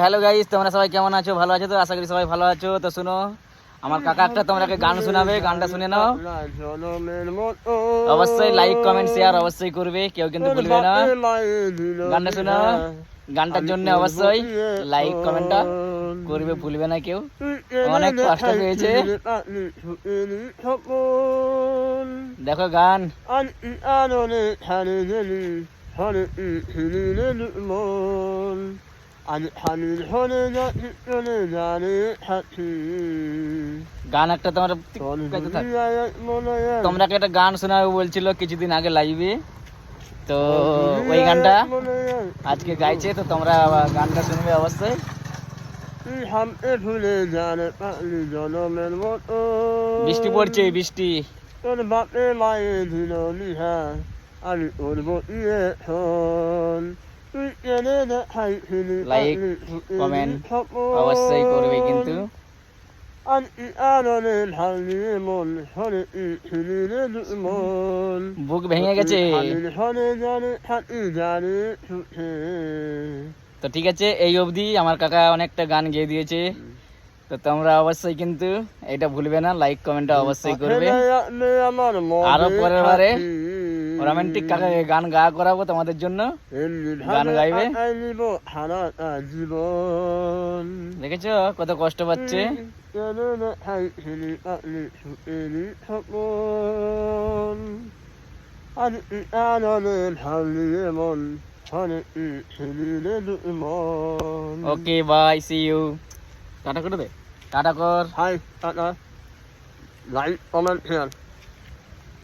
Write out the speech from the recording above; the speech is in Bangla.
হ্যালো গাইস, তোমরা সবাই কেমন আছো? ভালো আছো তো? আশা করি সবাই ভালো আছো। তো শুনো, আমার কাকা একটা তোমাদেরকে গান শোনাবে, গানটা শুনে নাও। অবশ্যই লাইক কমেন্ট শেয়ার অবশ্যই করবে, কেউ কিন্তু ভুলবে না। গানটা শোনাও, গানটার জন্য অবশ্যই লাইক কমেন্টটা করবে, ভুলবে না কেউ। অনেক কষ্ট পেয়েছে, দেখো গান। গান একটা তোমার তোমরাকে একটা গান শোনাবে বলছিল কিছুদিন আগে লাইভে, তো ওই গানটা আজকে গাইছে। তো তোমরা গানটা শুনবে অবশ্যই। বৃষ্টি পড়ছে, বৃষ্টি। লাইক কমেন্ট অবশ্যই করবে কিন্তু। বুক ভেঙে গেছে। তো ঠিক আছে, এই অবধি আমার কাকা অনেকটা গান গেয়ে দিয়েছে। তো তোমরা অবশ্যই কিন্তু এটা ভুলবে না, লাইক কমেন্টটা অবশ্যই করবে। আরো পরের বারে রোমান্টিক কাকাকে গান গা করাবো তোমাদের জন্য, গান গাইবে। দেখেছো কত কষ্ট পাচ্ছে। Okay bye, see you. Tata করে দে, টাটা কর। Hi tata, like comment share.